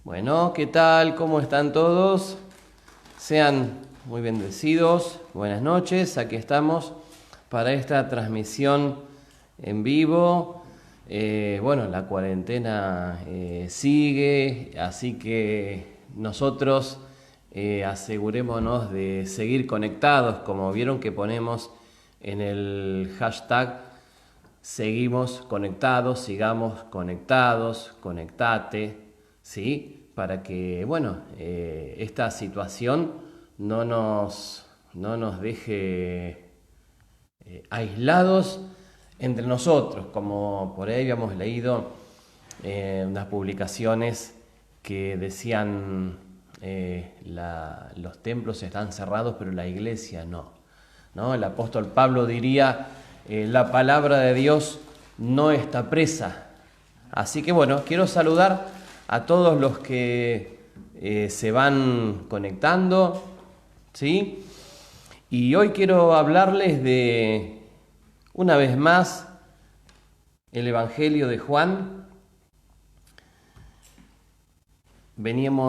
Bueno, ¿qué tal? ¿Cómo están todos? Sean muy bendecidos. Buenas noches. Aquí estamos para esta transmisión en vivo. Bueno, la cuarentena sigue, así que nosotros asegurémonos de seguir conectados, como vieron que ponemos en el hashtag. Seguimos conectados, sigamos conectados, conectate, ¿sí? Para que, bueno, esta situación no nos deje aislados entre nosotros, como por ahí habíamos leído unas publicaciones que decían los templos están cerrados, pero la iglesia no. El apóstol Pablo diría, la palabra de Dios no está presa. Así que bueno, quiero saludar a todos los que se van conectando, ¿sí? Y hoy quiero hablarles de, una vez más, el Evangelio de Juan.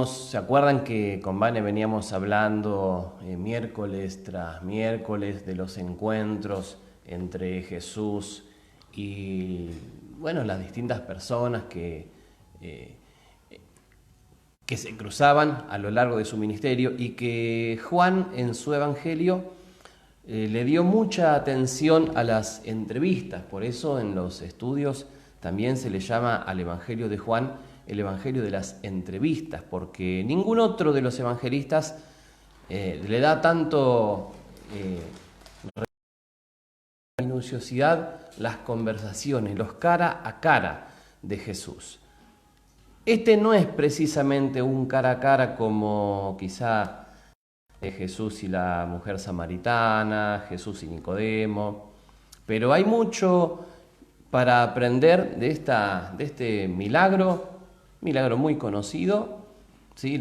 ¿Se acuerdan que con Vane veníamos hablando miércoles tras miércoles de los encuentros entre Jesús y, bueno, las distintas personas que se cruzaban a lo largo de su ministerio, y que Juan en su Evangelio le dio mucha atención a las entrevistas? Por eso en los estudios también se le llama al Evangelio de Juan el Evangelio de las entrevistas, porque ningún otro de los evangelistas le da tanto minuciosidad las conversaciones, los cara a cara de Jesús. Este no es precisamente un cara a cara como quizá Jesús y la mujer samaritana, Jesús y Nicodemo, pero hay mucho para aprender de este milagro muy conocido, ¿sí?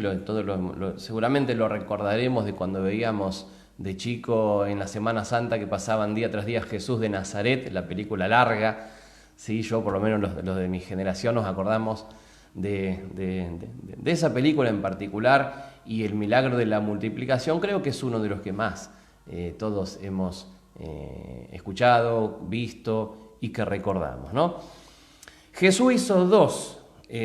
Seguramente lo recordaremos de cuando veíamos de chico en la Semana Santa que pasaban día tras día Jesús de Nazaret, la película larga, ¿sí? Yo por lo menos los de mi generación nos acordamos de esa película en particular, y el milagro de la multiplicación creo que es uno de los que más todos hemos escuchado, visto y que recordamos, ¿no? Jesús hizo dos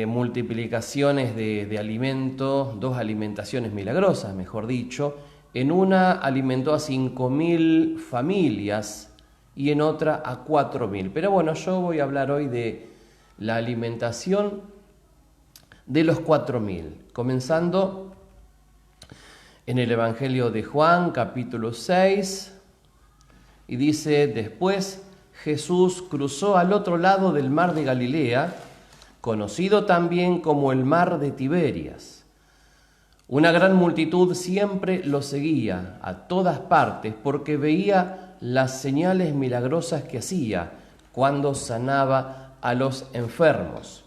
multiplicaciones de alimento, dos alimentaciones milagrosas, mejor dicho. En una alimentó a 5.000 familias y en otra a 4.000. Pero bueno, yo voy a hablar hoy de la alimentación de los 4.000, comenzando en el Evangelio de Juan, capítulo 6, y dice: después Jesús cruzó al otro lado del mar de Galilea, conocido también como el mar de Tiberias. Una gran multitud siempre lo seguía a todas partes porque veía las señales milagrosas que hacía cuando sanaba a los enfermos.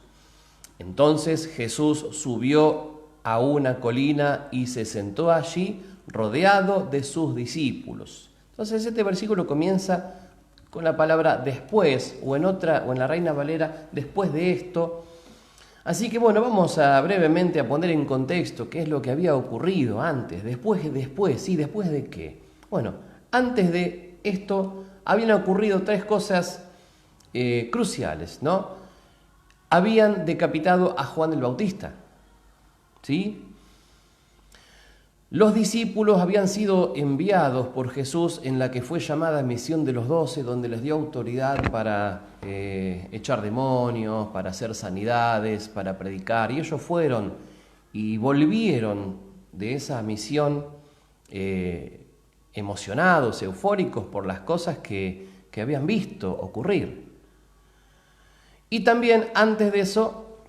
Entonces Jesús subió a una colina y se sentó allí rodeado de sus discípulos. Entonces este versículo comienza con la palabra después, o en la Reina Valera, después de esto. Así que bueno, vamos a brevemente a poner en contexto qué es lo que había ocurrido antes, después, ¿sí? ¿Después de qué? Bueno, antes de esto habían ocurrido tres cosas cruciales, ¿no? Habían decapitado a Juan el Bautista, ¿sí? Los discípulos habían sido enviados por Jesús en la que fue llamada misión de los 12, donde les dio autoridad para echar demonios, para hacer sanidades, para predicar. Y ellos fueron y volvieron de esa misión emocionados, eufóricos por las cosas que habían visto ocurrir. Y también antes de eso,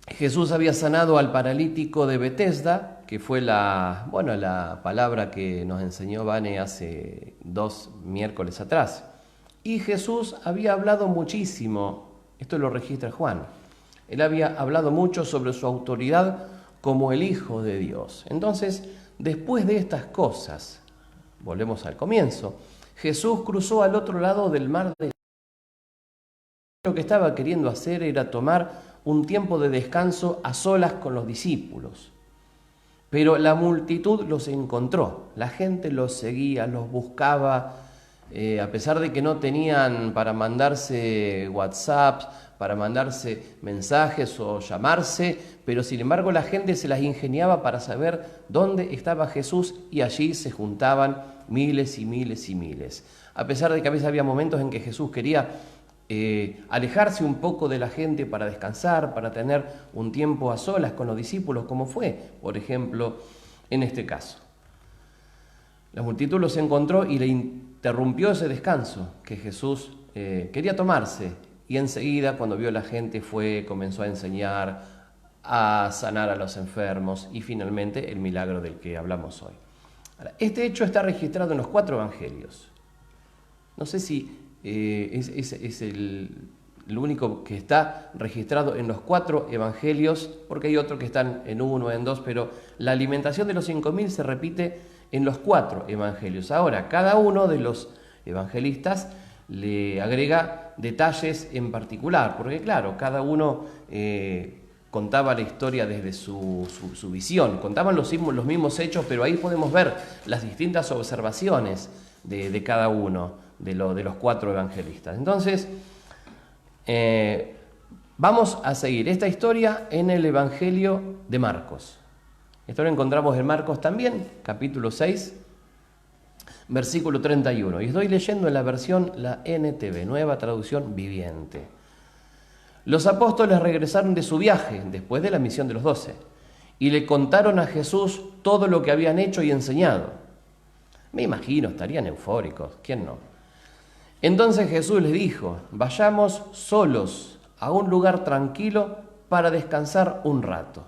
Jesús había sanado al paralítico de Betesda, que fue la palabra que nos enseñó Vane hace 2 miércoles atrás. Y Jesús había hablado muchísimo, esto lo registra Juan, él había hablado mucho sobre su autoridad como el Hijo de Dios. Entonces, después de estas cosas, volvemos al comienzo, Jesús cruzó al otro lado del mar de... Lo que estaba queriendo hacer era tomar un tiempo de descanso a solas con los discípulos. Pero la multitud los encontró, la gente los seguía, los buscaba, a pesar de que no tenían para mandarse WhatsApp, para mandarse mensajes o llamarse, pero sin embargo la gente se las ingeniaba para saber dónde estaba Jesús y allí se juntaban miles y miles y miles. A pesar de que a veces había momentos en que Jesús quería alejarse un poco de la gente para descansar, para tener un tiempo a solas con los discípulos, como fue, por ejemplo, en este caso. La multitud los encontró y le interrumpió ese descanso que Jesús quería tomarse, y enseguida, cuando vio a la gente, comenzó a enseñar, a sanar a los enfermos y finalmente el milagro del que hablamos hoy. Ahora, este hecho está registrado en los 4 evangelios. No sé si es el único que está registrado en los 4 evangelios, porque hay otros que están en 1, en 2, pero la alimentación de los 5.000 se repite en los 4 evangelios. Ahora, cada uno de los evangelistas le agrega detalles en particular, porque claro, cada uno contaba la historia desde su visión, contaban los mismos hechos, pero ahí podemos ver las distintas observaciones de cada uno de los 4 evangelistas. Entonces, vamos a seguir esta historia en el Evangelio de Marcos. Esto lo encontramos en Marcos también, capítulo 6, versículo 31. Y estoy leyendo en la versión, la NTV, Nueva Traducción Viviente. Los apóstoles regresaron de su viaje, después de la misión de los 12, y le contaron a Jesús todo lo que habían hecho y enseñado. Me imagino, estarían eufóricos, ¿quién no? Entonces Jesús les dijo: vayamos solos a un lugar tranquilo para descansar un rato.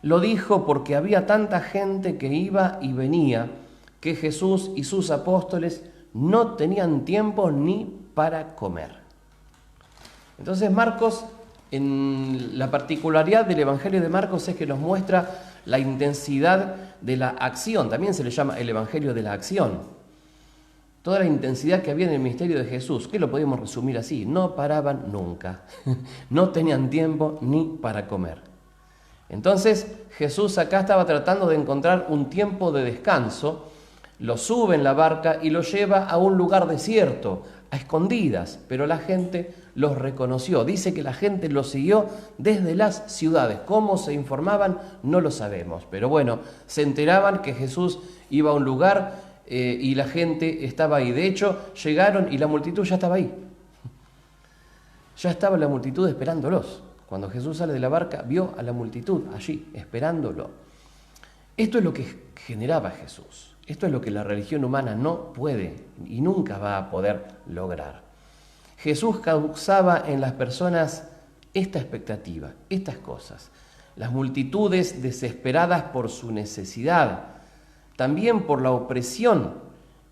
Lo dijo porque había tanta gente que iba y venía que Jesús y sus apóstoles no tenían tiempo ni para comer. Entonces Marcos, en la particularidad del Evangelio de Marcos es que nos muestra la intensidad de la acción. También se le llama el Evangelio de la acción. Toda la intensidad que había en el ministerio de Jesús, que lo podemos resumir así: no paraban nunca, no tenían tiempo ni para comer. Entonces Jesús acá estaba tratando de encontrar un tiempo de descanso, lo sube en la barca y lo lleva a un lugar desierto, a escondidas, pero la gente los reconoció. Dice que la gente los siguió desde las ciudades. ¿Cómo se informaban? No lo sabemos, pero bueno, se enteraban que Jesús iba a un lugar y la gente estaba ahí. De hecho, llegaron y la multitud ya estaba ahí. Ya estaba la multitud esperándolos. Cuando Jesús sale de la barca, vio a la multitud allí, esperándolo. Esto es lo que generaba Jesús. Esto es lo que la religión humana no puede y nunca va a poder lograr. Jesús causaba en las personas esta expectativa, estas cosas. Las multitudes desesperadas por su necesidad, también por la opresión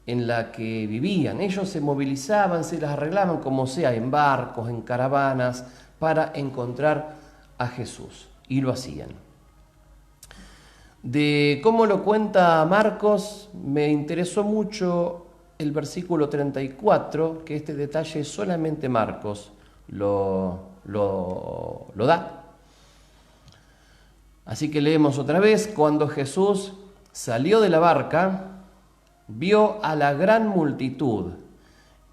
en la que vivían. Ellos se movilizaban, se las arreglaban como sea, en barcos, en caravanas, para encontrar a Jesús. Y lo hacían. De cómo lo cuenta Marcos, me interesó mucho el versículo 34, que este detalle solamente Marcos lo da. Así que leemos otra vez: cuando Jesús salió de la barca, vio a la gran multitud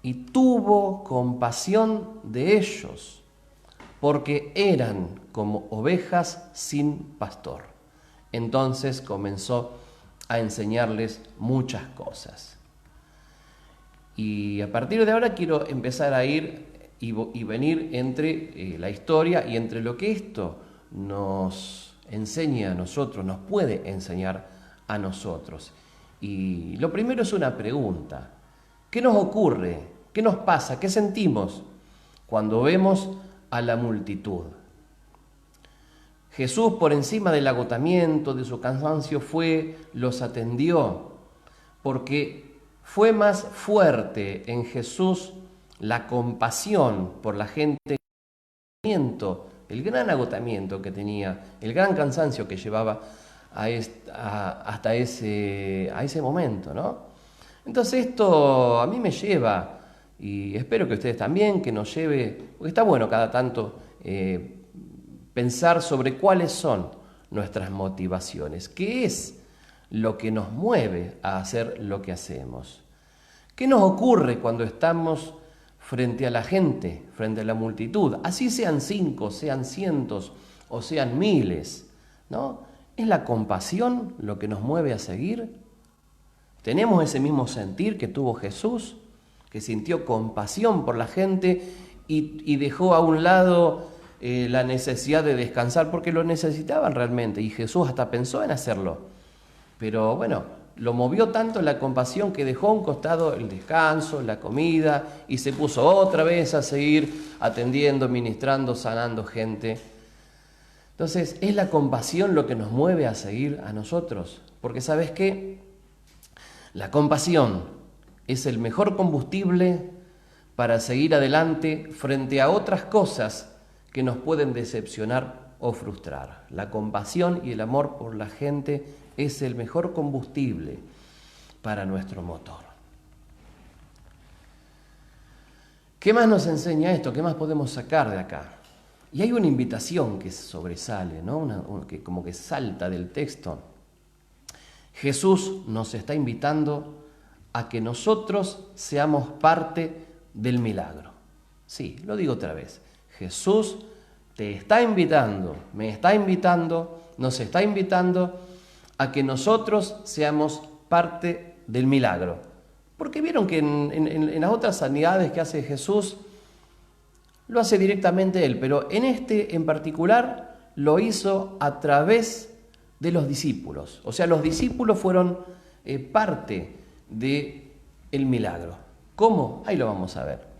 y tuvo compasión de ellos, porque eran como ovejas sin pastor. Entonces comenzó a enseñarles muchas cosas. Y a partir de ahora quiero empezar a ir y venir entre la historia y entre lo que esto nos enseña a nosotros, nos puede enseñar a nosotros. Y lo primero es una pregunta: ¿qué nos ocurre? ¿Qué nos pasa? ¿Qué sentimos cuando vemos a la multitud? Jesús, por encima del agotamiento, de su cansancio, los atendió, porque fue más fuerte en Jesús la compasión por la gente, el gran agotamiento que tenía, el gran cansancio que llevaba hasta ese momento, ¿no? Entonces esto a mí me lleva, y espero que ustedes también, que nos lleve, porque está bueno cada tanto pensar sobre cuáles son nuestras motivaciones, qué es lo que nos mueve a hacer lo que hacemos. ¿Qué nos ocurre cuando estamos frente a la gente, frente a la multitud? Así sean 5, sean cientos o sean miles, ¿no? ¿Es la compasión lo que nos mueve a seguir? ¿Tenemos ese mismo sentir que tuvo Jesús, que sintió compasión por la gente y dejó a un lado la necesidad de descansar porque lo necesitaban realmente? Y Jesús hasta pensó en hacerlo. Pero bueno, lo movió tanto la compasión que dejó a un costado el descanso, la comida, y se puso otra vez a seguir atendiendo, ministrando, sanando gente. Entonces, ¿es la compasión lo que nos mueve a seguir a nosotros? Porque ¿sabes qué? La compasión es el mejor combustible para seguir adelante frente a otras cosas que nos pueden decepcionar o frustrar. La compasión y el amor por la gente es el mejor combustible para nuestro motor. ¿Qué más nos enseña esto? ¿Qué más podemos sacar de acá? Y hay una invitación que sobresale, ¿no? Que como que salta del texto. Jesús nos está invitando a que nosotros seamos parte del milagro. Sí, lo digo otra vez. Jesús te está invitando, me está invitando, nos está invitando a que nosotros seamos parte del milagro. Porque vieron que en las otras sanidades que hace Jesús, lo hace directamente Él, pero en este en particular lo hizo a través de los discípulos. O sea, los discípulos fueron parte del milagro. ¿Cómo? Ahí lo vamos a ver.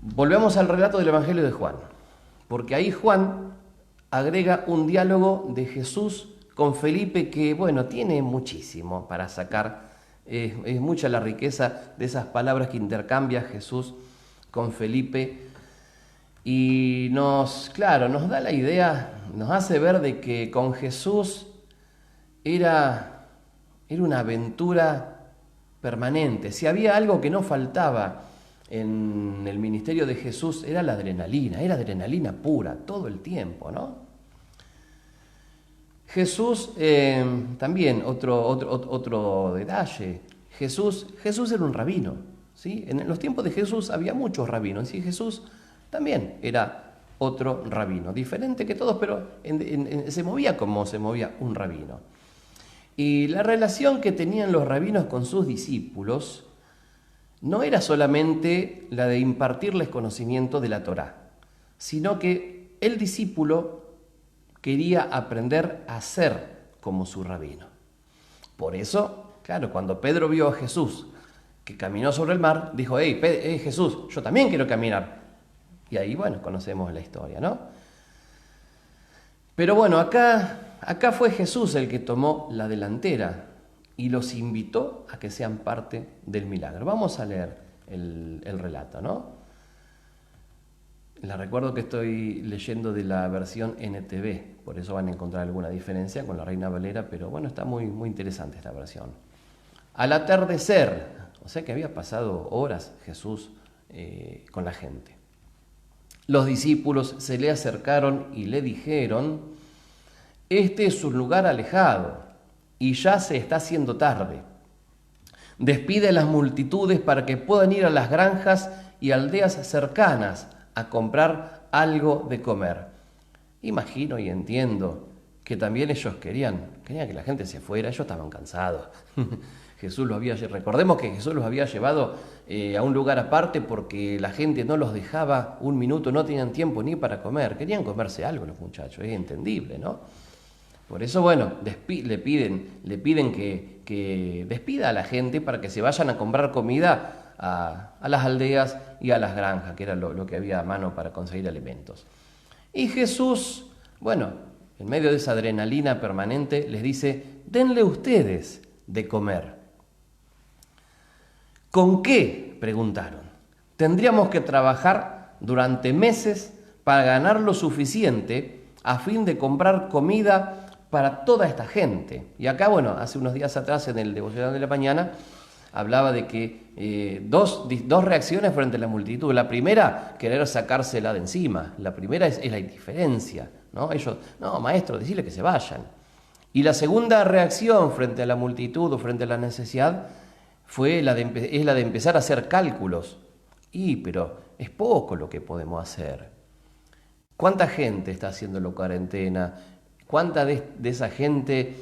Volvemos al relato del Evangelio de Juan, porque ahí Juan agrega un diálogo de Jesús con Felipe que, bueno, tiene muchísimo para sacar. Es mucha la riqueza de esas palabras que intercambia Jesús con Felipe y nos da la idea, nos hace ver de que con Jesús era una aventura permanente. Si había algo que no faltaba en el ministerio de Jesús, era la adrenalina, era adrenalina pura todo el tiempo, ¿no? Jesús, también otro detalle, Jesús era un rabino, ¿sí? En los tiempos de Jesús había muchos rabinos, y Jesús también era otro rabino, diferente que todos, pero se movía como se movía un rabino. Y la relación que tenían los rabinos con sus discípulos no era solamente la de impartirles conocimiento de la Torá, sino que el discípulo quería aprender a ser como su rabino. Por eso, claro, cuando Pedro vio a Jesús que caminó sobre el mar, dijo: hey Jesús, yo también quiero caminar. Y ahí, bueno, conocemos la historia, ¿no? Pero bueno, acá fue Jesús el que tomó la delantera y los invitó a que sean parte del milagro. Vamos a leer el relato, ¿no? Les recuerdo que estoy leyendo de la versión NTV, por eso van a encontrar alguna diferencia con la Reina Valera, pero bueno, está muy, muy interesante esta versión. Al atardecer, o sea que había pasado horas Jesús con la gente. Los discípulos se le acercaron y le dijeron: este es un lugar alejado y ya se está haciendo tarde. Despide a las multitudes para que puedan ir a las granjas y aldeas cercanas a comprar algo de comer. Imagino y entiendo que también ellos querían que la gente se fuera, ellos estaban cansados. Recordemos que Jesús los había llevado a un lugar aparte porque la gente no los dejaba un minuto, no tenían tiempo ni para comer, querían comerse algo los muchachos, es entendible, ¿no? Por eso, bueno, le piden que despida a la gente para que se vayan a comprar comida a las aldeas y a las granjas, que era lo que había a mano para conseguir alimentos. Y Jesús, bueno, en medio de esa adrenalina permanente, les dice: denle ustedes de comer. ¿Con qué?, preguntaron. Tendríamos que trabajar durante meses para ganar lo suficiente a fin de comprar comida para toda esta gente. Y acá, bueno, hace unos días atrás en el devocional de la mañana hablaba de que dos reacciones frente a la multitud. La primera, querer sacársela de encima. La primera es la indiferencia, ¿no? Ellos, no, maestro, decirle que se vayan. Y la segunda reacción frente a la multitud o frente a la necesidad es la de empezar a hacer cálculos. Pero es poco lo que podemos hacer. ¿Cuánta gente está haciendo cuarentena? ¿Cuánta de esa gente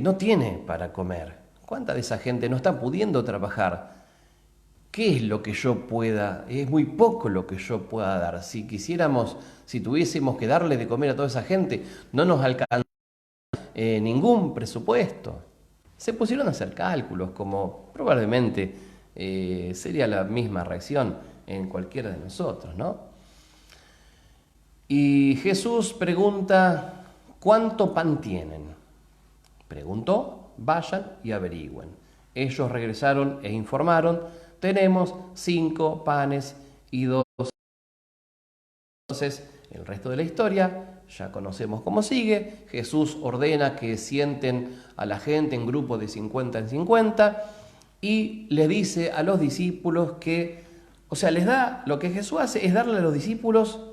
no tiene para comer? ¿Cuánta de esa gente no está pudiendo trabajar? ¿Qué es lo que yo pueda? Es muy poco lo que yo pueda dar. Si tuviésemos que darle de comer a toda esa gente, no nos alcanza ningún presupuesto. Se pusieron a hacer cálculos, como probablemente sería la misma reacción en cualquiera de nosotros, ¿no? Y Jesús pregunta, ¿cuánto pan tienen? Preguntó, vayan y averigüen. Ellos regresaron e informaron, tenemos 5 panes y 2. Entonces, el resto de la historia ya conocemos cómo sigue. Jesús ordena que sienten a la gente en grupos de 50 en 50 y le dice a los discípulos lo que Jesús hace es darle a los discípulos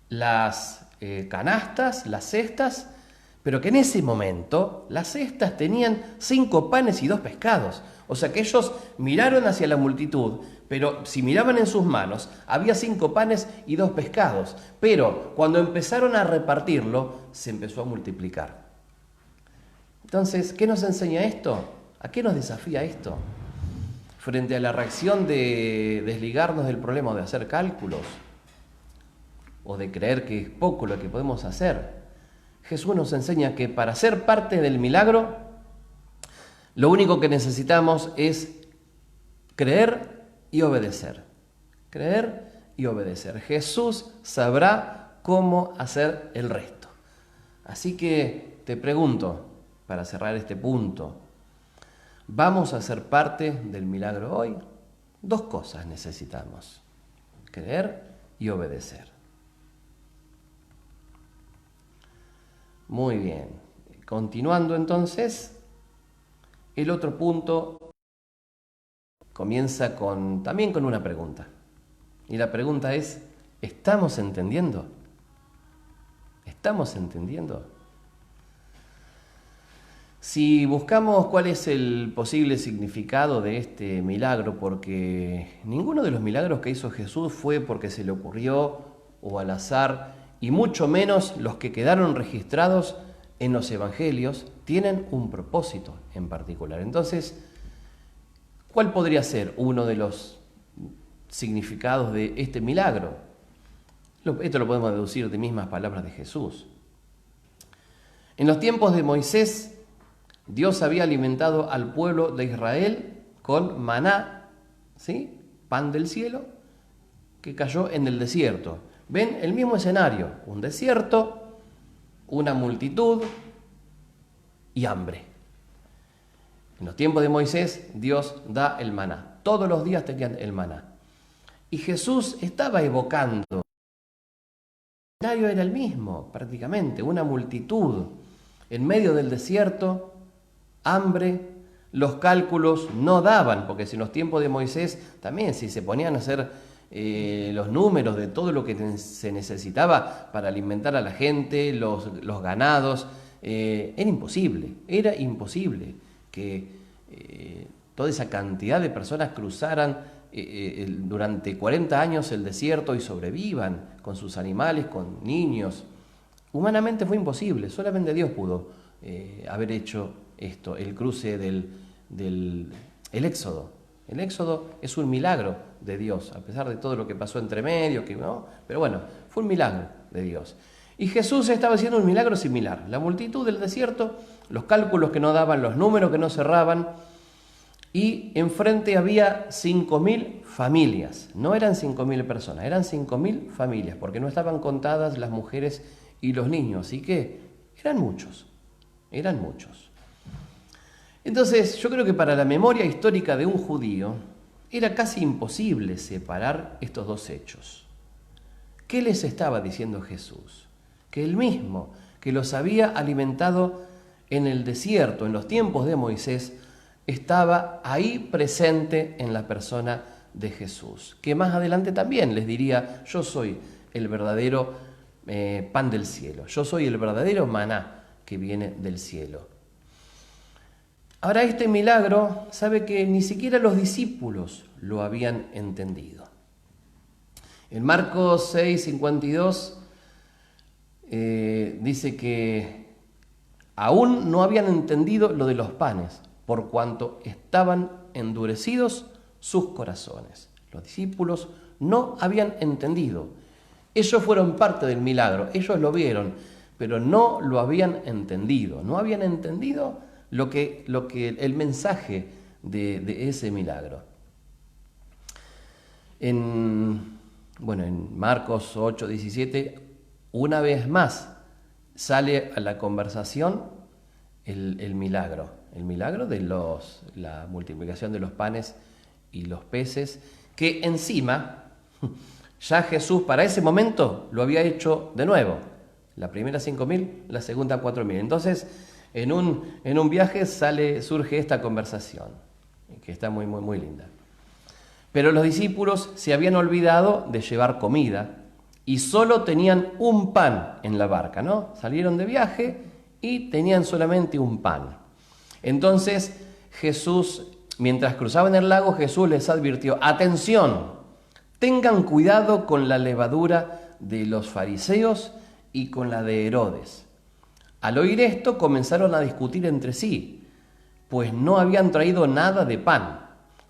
las canastas, las cestas, pero que en ese momento las cestas tenían 5 panes y 2 pescados. O sea que ellos miraron hacia la multitud, pero si miraban en sus manos, había 5 panes y 2 pescados. Pero cuando empezaron a repartirlo, se empezó a multiplicar. Entonces, ¿qué nos enseña esto? ¿A qué nos desafía esto? Frente a la reacción de desligarnos del problema de hacer cálculos, o de creer que es poco lo que podemos hacer, Jesús nos enseña que para ser parte del milagro, lo único que necesitamos es creer y obedecer. Creer y obedecer. Jesús sabrá cómo hacer el resto. Así que te pregunto, para cerrar este punto, ¿vamos a ser parte del milagro hoy? 2 cosas necesitamos: creer y obedecer. Muy bien. Continuando entonces, el otro punto comienza también con una pregunta. Y la pregunta es, ¿estamos entendiendo? ¿Estamos entendiendo? Si buscamos cuál es el posible significado de este milagro, porque ninguno de los milagros que hizo Jesús fue porque se le ocurrió o al azar, y mucho menos los que quedaron registrados en los evangelios, tienen un propósito en particular. Entonces, ¿cuál podría ser uno de los significados de este milagro? Esto lo podemos deducir de mismas palabras de Jesús. En los tiempos de Moisés, Dios había alimentado al pueblo de Israel con maná, ¿sí? Pan del cielo, que cayó en el desierto. ¿Ven? El mismo escenario, un desierto, una multitud y hambre. En los tiempos de Moisés, Dios da el maná. Todos los días tenían el maná. Y Jesús estaba evocando. El escenario era el mismo, prácticamente, una multitud en medio del desierto, hambre. Los cálculos no daban, porque si en los tiempos de Moisés también, si se ponían a hacer los números de todo lo que se necesitaba para alimentar a la gente, los ganados, era imposible que toda esa cantidad de personas cruzaran durante 40 años el desierto y sobrevivan con sus animales, con niños. Humanamente fue imposible, solamente Dios pudo haber hecho esto, el cruce el éxodo. El éxodo es un milagro de Dios, a pesar de todo lo que pasó entre medio, ¿no? Pero bueno, fue un milagro de Dios. Y Jesús estaba haciendo un milagro similar. La multitud del desierto, los cálculos que no daban, los números que no cerraban, y enfrente había 5.000 familias. No eran 5.000 personas, eran 5.000 familias, porque no estaban contadas las mujeres y los niños, así que eran muchos. Entonces, yo creo que para la memoria histórica de un judío era casi imposible separar estos 2 hechos. ¿Qué les estaba diciendo Jesús? Que él mismo, que los había alimentado en el desierto, en los tiempos de Moisés, estaba ahí presente en la persona de Jesús, que más adelante también les diría: yo soy el verdadero pan del cielo, yo soy el verdadero maná que viene del cielo. Ahora, este milagro, sabe que ni siquiera los discípulos lo habían entendido. En Marcos 6:52 dice que aún no habían entendido lo de los panes, por cuanto estaban endurecidos sus corazones. Los discípulos no habían entendido. Ellos fueron parte del milagro, ellos lo vieron, pero no lo habían entendido. No habían entendido el mensaje de ese milagro. En Marcos 8:17, una vez más sale a la conversación el milagro de la multiplicación de los panes y los peces, que encima ya Jesús para ese momento lo había hecho de nuevo. La primera 5.000, la segunda 4.000. Entonces, en un viaje surge esta conversación, que está muy, muy, muy linda. Pero los discípulos se habían olvidado de llevar comida y solo tenían un pan en la barca, ¿no? Salieron de viaje y tenían solamente un pan. Entonces Jesús, mientras cruzaban el lago, Jesús les advirtió: atención, tengan cuidado con la levadura de los fariseos y con la de Herodes. Al oír esto comenzaron a discutir entre sí, pues no habían traído nada de pan.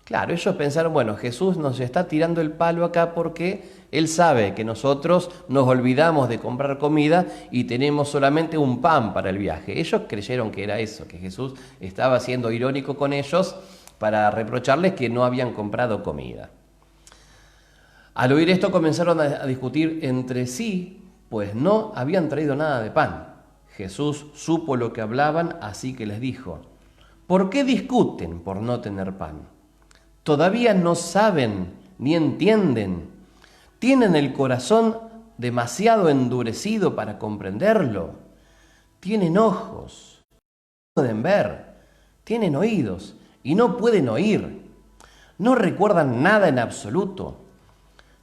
Claro, ellos pensaron: bueno, Jesús nos está tirando el palo acá porque Él sabe que nosotros nos olvidamos de comprar comida y tenemos solamente un pan para el viaje. Ellos creyeron que era eso, que Jesús estaba siendo irónico con ellos para reprocharles que no habían comprado comida. Al oír esto comenzaron a discutir entre sí, pues no habían traído nada de pan. Jesús supo lo que hablaban, así que les dijo: ¿por qué discuten por no tener pan? ¿Todavía no saben ni entienden? ¿Tienen el corazón demasiado endurecido para comprenderlo? Tienen ojos, no pueden ver. Tienen oídos y no pueden oír. No recuerdan nada en absoluto.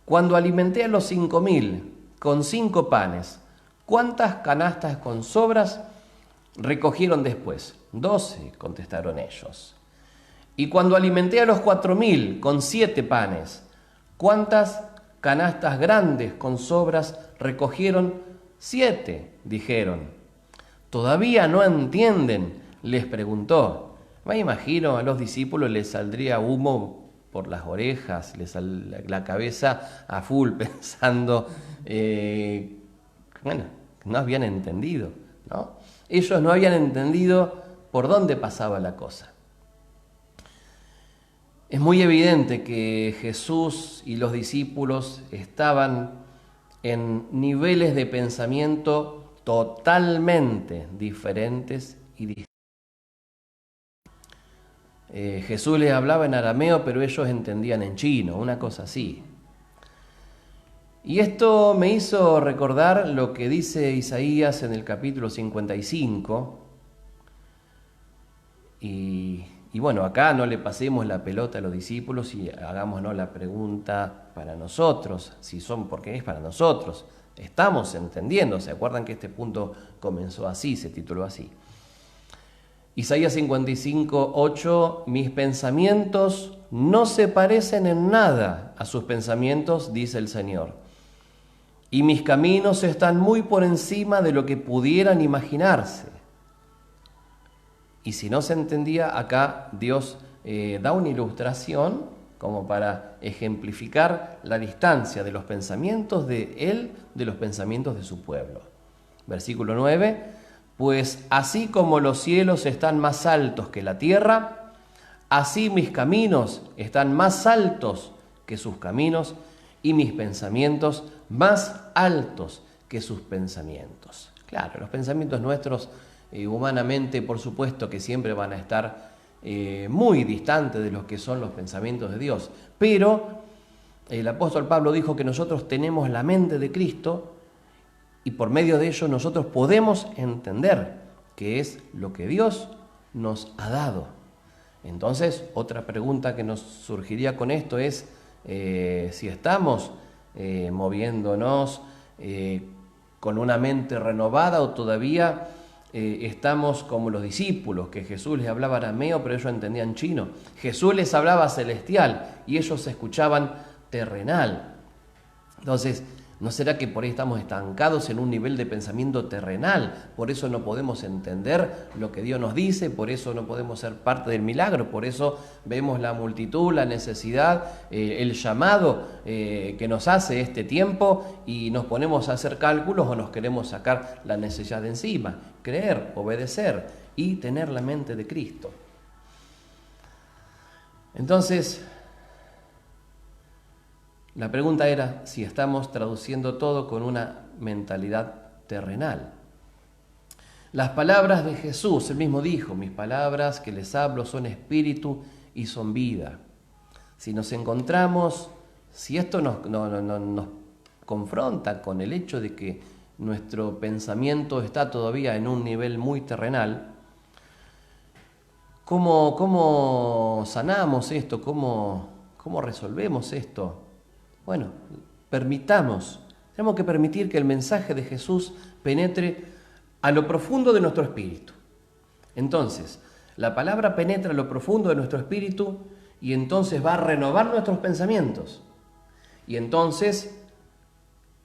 Cuando alimenté a los 5.000 con 5 panes, ¿cuántas canastas con sobras recogieron después? 12, contestaron ellos. Y cuando alimenté a los 4.000 con 7 panes, ¿cuántas canastas grandes con sobras recogieron? 7, dijeron. ¿Todavía no entienden?, les preguntó. Me imagino a los discípulos les saldría humo por las orejas, la cabeza a full pensando, no habían entendido, ¿no? Ellos no habían entendido por dónde pasaba la cosa. Es muy evidente que Jesús y los discípulos estaban en niveles de pensamiento totalmente diferentes y distintos. Jesús les hablaba en arameo, pero ellos entendían en chino, una cosa así. Y esto me hizo recordar lo que dice Isaías en el capítulo 55. Y bueno, acá no le pasemos la pelota a los discípulos y hagámonos la pregunta para nosotros, porque es para nosotros. Estamos entendiendo, ¿se acuerdan que este punto comenzó así, se tituló así? Isaías 55:8, mis pensamientos no se parecen en nada a sus pensamientos, dice el Señor. Y mis caminos están muy por encima de lo que pudieran imaginarse. Y si no se entendía, acá Dios da una ilustración como para ejemplificar la distancia de los pensamientos de Él de los pensamientos de su pueblo. Versículo 9, pues así como los cielos están más altos que la tierra, así mis caminos están más altos que sus caminos y mis pensamientos más altos que sus pensamientos. Claro, los pensamientos nuestros humanamente, por supuesto que siempre van a estar muy distantes de los que son los pensamientos de Dios. Pero el apóstol Pablo dijo que nosotros tenemos la mente de Cristo y por medio de ello nosotros podemos entender qué es lo que Dios nos ha dado. Entonces, otra pregunta que nos surgiría con esto es si estamos moviéndonos con una mente renovada o todavía estamos como los discípulos, que Jesús les hablaba arameo, pero ellos entendían chino. Jesús les hablaba celestial y ellos escuchaban terrenal. Entonces, ¿no será que por ahí estamos estancados en un nivel de pensamiento terrenal? Por eso no podemos entender lo que Dios nos dice, por eso no podemos ser parte del milagro, por eso vemos la multitud, la necesidad, el llamado que nos hace este tiempo y nos ponemos a hacer cálculos o nos queremos sacar la necesidad de encima. Creer, obedecer y tener la mente de Cristo. Entonces, la pregunta era si estamos traduciendo todo con una mentalidad terrenal. Las palabras de Jesús, él mismo dijo, mis palabras que les hablo son espíritu y son vida. Si nos encontramos, si esto nos confronta con el hecho de que nuestro pensamiento está todavía en un nivel muy terrenal, ¿cómo sanamos esto? ¿Cómo resolvemos esto? Bueno, tenemos que permitir que el mensaje de Jesús penetre a lo profundo de nuestro espíritu. Entonces, la palabra penetra a lo profundo de nuestro espíritu y entonces va a renovar nuestros pensamientos. Y entonces,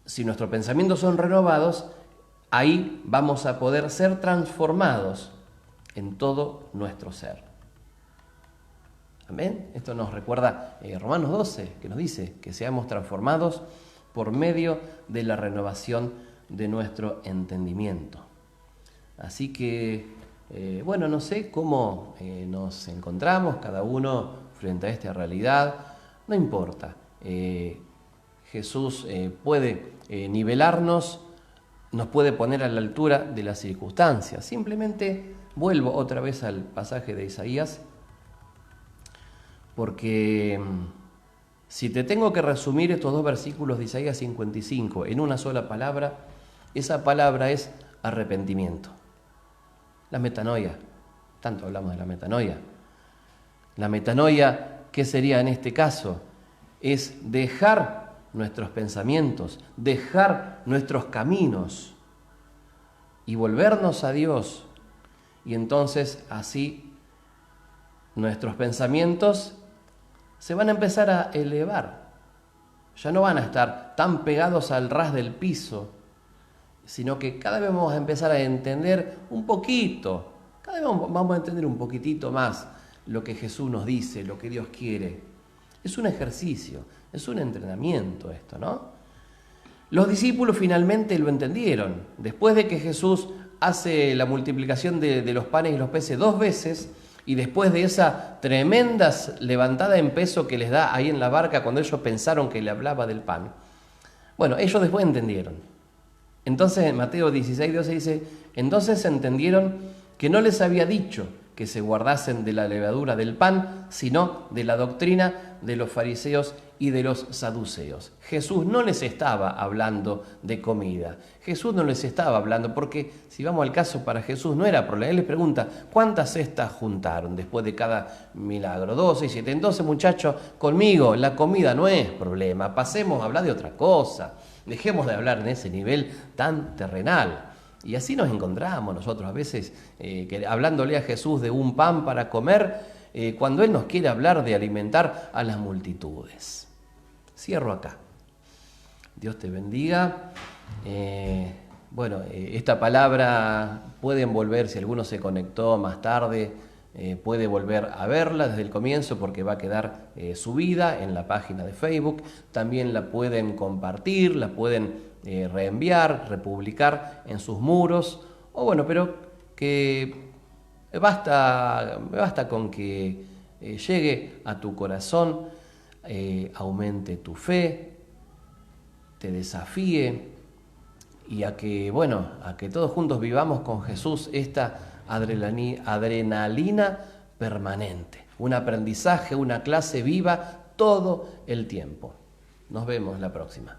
si nuestros pensamientos son renovados, ahí vamos a poder ser transformados en todo nuestro ser. Amén. Esto nos recuerda Romanos 12, que nos dice que seamos transformados por medio de la renovación de nuestro entendimiento. Así que, no sé cómo nos encontramos cada uno frente a esta realidad. No importa. Jesús puede nivelarnos, nos puede poner a la altura de las circunstancias. Simplemente vuelvo otra vez al pasaje de Isaías, porque si te tengo que resumir estos dos versículos de Isaías 55 en una sola palabra, esa palabra es arrepentimiento. La metanoia, tanto hablamos de la metanoia. La metanoia, ¿qué sería en este caso? Es dejar nuestros pensamientos, dejar nuestros caminos y volvernos a Dios. Y entonces así nuestros pensamientos se van a empezar a elevar. Ya no van a estar tan pegados al ras del piso, sino que cada vez vamos a empezar a entender un poquito, cada vez vamos a entender un poquitito más lo que Jesús nos dice, lo que Dios quiere. Es un ejercicio, es un entrenamiento esto, ¿no? Los discípulos finalmente lo entendieron. Después de que Jesús hace la multiplicación de los panes y los peces 2 veces, y después de esa tremenda levantada en peso que les da ahí en la barca cuando ellos pensaron que le hablaba del pan, bueno, ellos después entendieron. Entonces en Mateo 16:12 dice, entonces entendieron que no les había dicho que se guardasen de la levadura del pan, sino de la doctrina de los fariseos y de los saduceos. Jesús no les estaba hablando de comida. Jesús no les estaba hablando, porque si vamos al caso, para Jesús no era problema. Él les pregunta, ¿cuántas cestas juntaron después de cada milagro? 12 y 7. Entonces, muchachos, conmigo la comida no es problema. Pasemos a hablar de otra cosa. Dejemos de hablar en ese nivel tan terrenal. Y así nos encontramos nosotros a veces hablándole a Jesús de un pan para comer, cuando Él nos quiere hablar de alimentar a las multitudes. Cierro acá. Dios te bendiga. Esta palabra pueden volver, si alguno se conectó más tarde, puede volver a verla desde el comienzo porque va a quedar subida en la página de Facebook. También la pueden compartir, la pueden reenviar, republicar en sus muros. Pero que basta con que llegue a tu corazón, aumente tu fe, te desafíe y a que todos juntos vivamos con Jesús esta adrenalina permanente, un aprendizaje, una clase viva todo el tiempo. Nos vemos la próxima.